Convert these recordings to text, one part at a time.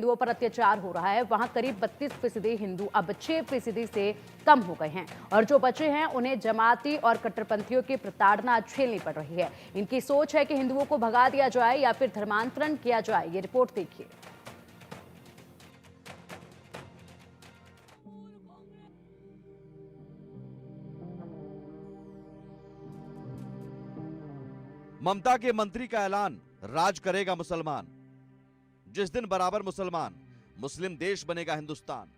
हिंदुओं पर अत्याचार हो रहा है, वहां करीब 32% हिंदू अब 6% से कम हो गए हैं और जो बचे हैं उन्हें जमाती और कट्टरपंथियों की प्रताड़ना झेलनी पड़ रही है। इनकी सोच है कि हिंदुओं को भगा दिया जाए या फिर धर्मांतरण किया जाए। ये रिपोर्ट देखिए। ममता के मंत्री का ऐलान, राज करेगा मुसलमान। जिस दिन बराबर मुसलमान, मुस्लिम देश बनेगा हिंदुस्तान।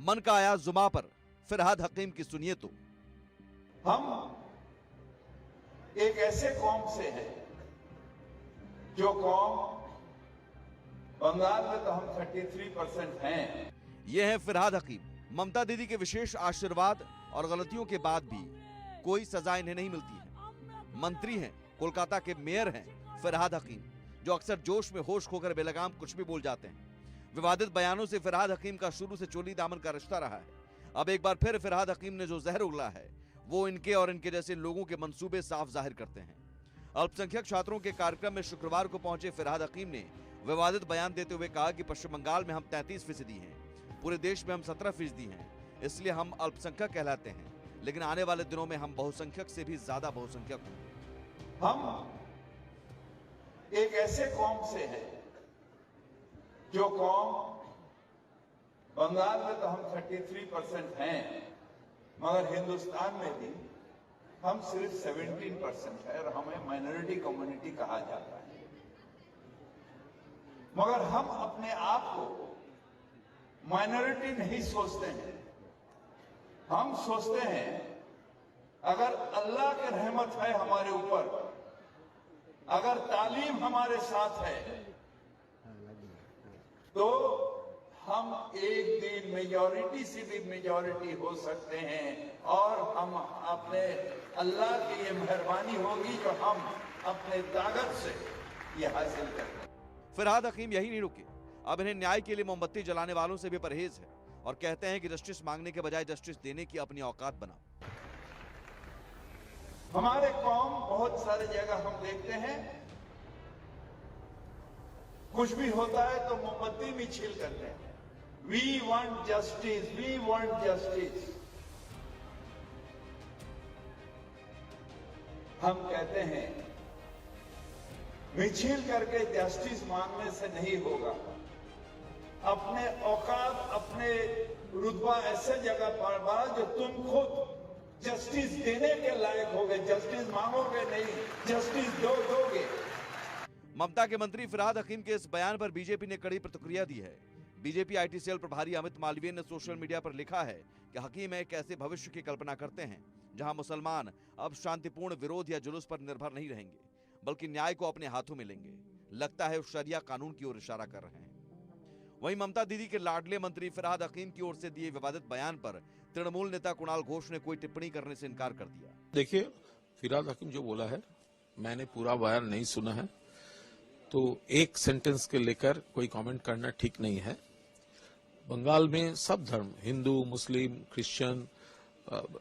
मन का आया जुमा पर फिरहाद हकीम की सुनिए तो। हम एक ऐसे कौम से हैं जो कौम बंगाल में तो हम 33% हैं। ये हैं फिरहाद हकीम। ममता दीदी के विशेष आशीर्वाद और गलतियों के बाद भी कोई सजा इन्हें नहीं मिलती है। मंत्री हैं, कोलकाता के मेयर हैं फिरहाद हकीम, जो अक्सर जोश में होश खोकर बेलगाम कुछ भी बोल जाते हैं। विवादित बयानों से फिरहाद हकीम का शुरू से चोली दामन का रिश्ता रहा है। अब एक बार फिर फिरहाद हकीम ने जो जहर उगला है वो इनके और इनके जैसे लोगों के मंसूबे साफ जाहिर करते हैं। अल्पसंख्यक छात्रों के कार्यक्रम में शुक्रवार को पहुंचे फिरहाद हकीम ने विवादित बयान देते हुए कहा कि पश्चिम बंगाल में हम 33% हैं, पूरे देश में हम 17% हैं, इसलिए हम अल्पसंख्यक कहलाते हैं, लेकिन आने वाले दिनों में हम बहुसंख्यक से भी ज्यादा बहुसंख्यक होंगे। हम एक ऐसे कौम से हैं जो कौम बंगाल में तो हम 33% हैं, मगर हिंदुस्तान में भी हम सिर्फ 17% है और हमें माइनॉरिटी कम्युनिटी कहा जाता है। मगर हम अपने आप को माइनॉरिटी नहीं सोचते हैं। हम सोचते हैं अगर अल्लाह की रहमत है हमारे ऊपर, अगर तालीम हमारे साथ है, तो हम एक दिन मेजॉरिटी से भी मेजॉरिटी हो सकते हैं और हम अपने अल्लाह की ये मेहरबानी होगी जो हम अपने ताकत से ये हासिल करते हैं। फिरहाद हकीम यही नहीं रुके, अब इन्हें न्याय के लिए मोमबत्ती जलाने वालों से भी परहेज है और कहते हैं कि जस्टिस मांगने के बजाय जस्टिस देने की अपनी औकात बनाओ। हमारे कौम बहुत सारे जगह हम देखते हैं, कुछ भी होता है तो मोमबत्ती भी छील करते हैं। We want justice, we want justice. हम कहते हैं मिছিল करके जस्टिस मांगने से नहीं होगा। अपने औकात, अपने रुतबा ऐसे जगह पर बढ़ा जो तुम खुद जस्टिस देने के लायक होगे। जस्टिस मांगोगे नहीं, जस्टिस दोगे। ममता के मंत्री फिरहाद हकीम के इस बयान पर बीजेपी ने कड़ी प्रतिक्रिया दी है। बीजेपी आईटी सेल प्रभारी अमित मालवीय ने सोशल मीडिया पर लिखा है कि हकीम एक ऐसे भविष्य की कल्पना करते हैं जहां मुसलमान अब शांतिपूर्ण विरोध या जुलूस पर निर्भर नहीं रहेंगे, बल्कि न्याय को अपने हाथों में लेंगे। लगता है शरिया कानून की ओर इशारा कर रहे हैं। वहीं ममता दीदी के लाडले मंत्री फिरहाद हकीम की ओर से दिए विवादित बयान पर तृणमूल नेता कुणाल घोष ने कोई टिप्पणी करने से इनकार कर दिया। देखिए, फिरहाद हकीम जो बोला है, मैंने पूरा बयान नहीं सुना है, तो एक सेंटेंस के लेकर कोई कमेंट करना ठीक नहीं है। बंगाल में सब धर्म, हिंदू, मुस्लिम, क्रिश्चियन,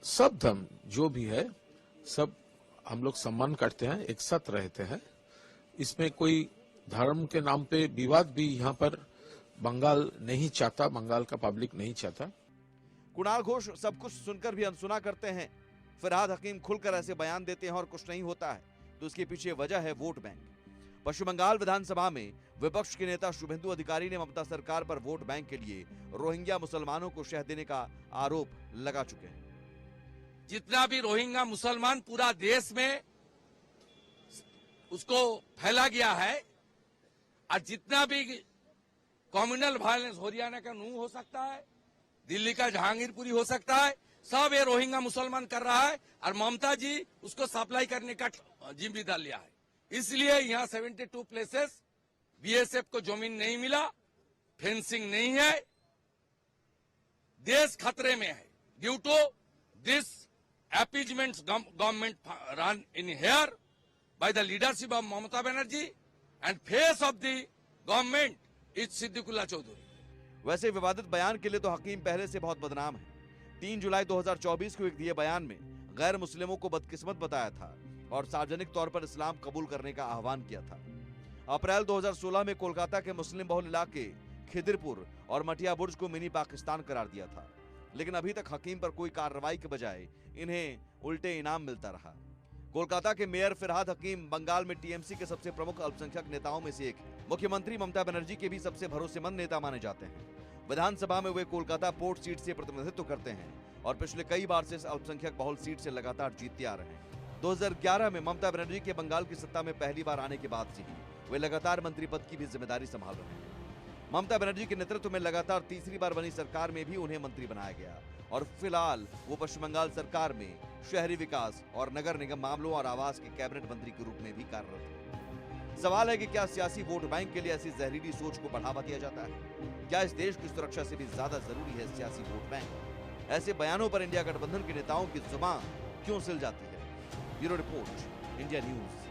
सब धर्म जो भी है, सब हम लोग सम्मान करते हैं, एक साथ रहते हैं। इसमें कोई धर्म के नाम पे विवाद भी यहाँ पर बंगाल नहीं चाहता, बंगाल का पब्लिक नहीं चाहता। कुणाल घोष सब कुछ सुनकर भी अनसुना करते हैं। फिरहाद हकीम खुलकर ऐसे बयान देते हैं और कुछ नहीं होता है, तो उसके पीछे वजह है वोट बैंक। पश्चिम बंगाल विधानसभा में विपक्ष के नेता शुभेंदु अधिकारी ने ममता सरकार पर वोट बैंक के लिए रोहिंग्या मुसलमानों को शह देने का आरोप लगा चुके हैं। जितना भी रोहिंग्या मुसलमान पूरा देश में उसको फैला गया है और जितना भी कम्युनल वायलेंस हरियाणा का नूह हो सकता है, दिल्ली का जहांगीरपुरी हो सकता है, सब ये रोहिंग्या मुसलमान कर रहा है और ममता जी उसको सप्लाई करने का जिम्मेदार लिया है। इसलिए यहाँ 72 प्लेसेस बीएसएफ को जमीन नहीं मिला, फेंसिंग नहीं है, देश खतरे में है। Due to this appeasements government run in here by the leadership of Mamata Banerjee and face of the government is Siddiqullah Chaudhary. वैसे विवादित बयान के लिए तो हकीम पहले से बहुत बदनाम है। 3 जुलाई 2024 को एक दिए बयान में गैर मुस्लिमों को बदकिस्मत बताया था और सार्वजनिक तौर पर इस्लाम कबूल करने का आह्वान किया था। अप्रैल 2016 में कोलकाता के मुस्लिम बहुल इलाके खिदिरपुर और मटिया बुर्ज को मिनी पाकिस्तान करार दिया था, लेकिन अभी तक हकीम पर कोई कार्रवाई के बजाय इन्हें उल्टे इनाम मिलता रहा। कोलकाता के मेयर फिरहाद हकीम बंगाल में टीएमसी के सबसे प्रमुख अल्पसंख्यक नेताओं में से एक हैं। मुख्यमंत्री ममता बनर्जी के भी सबसे भरोसेमंद नेता माने जाते हैं। विधानसभा में वे कोलकाता पोर्ट सीट से प्रतिनिधित्व करते हैं और पिछले कई बार से इस अल्पसंख्यक बहुल सीट से लगातार जीतते आ रहे हैं। 2011 में ममता बनर्जी के बंगाल की सत्ता में पहली बार आने के बाद से ही वे लगातार मंत्री पद की भी जिम्मेदारी संभाल रहे हैं। ममता बनर्जी के नेतृत्व में लगातार तीसरी बार बनी सरकार में भी उन्हें मंत्री बनाया गया और फिलहाल वो पश्चिम बंगाल सरकार में शहरी विकास और नगर निगम मामलों और आवास के कैबिनेट मंत्री के रूप में भी कार्यरत है। सवाल है कि क्या सियासी वोट बैंक के लिए ऐसी जहरीली सोच को बढ़ावा दिया जाता है? क्या इस देश की सुरक्षा से भी ज्यादा जरूरी है सियासी वोट बैंक? ऐसे बयानों पर इंडिया गठबंधन के नेताओं की जुबान क्यों सिल जाती है? Bureau report, India news.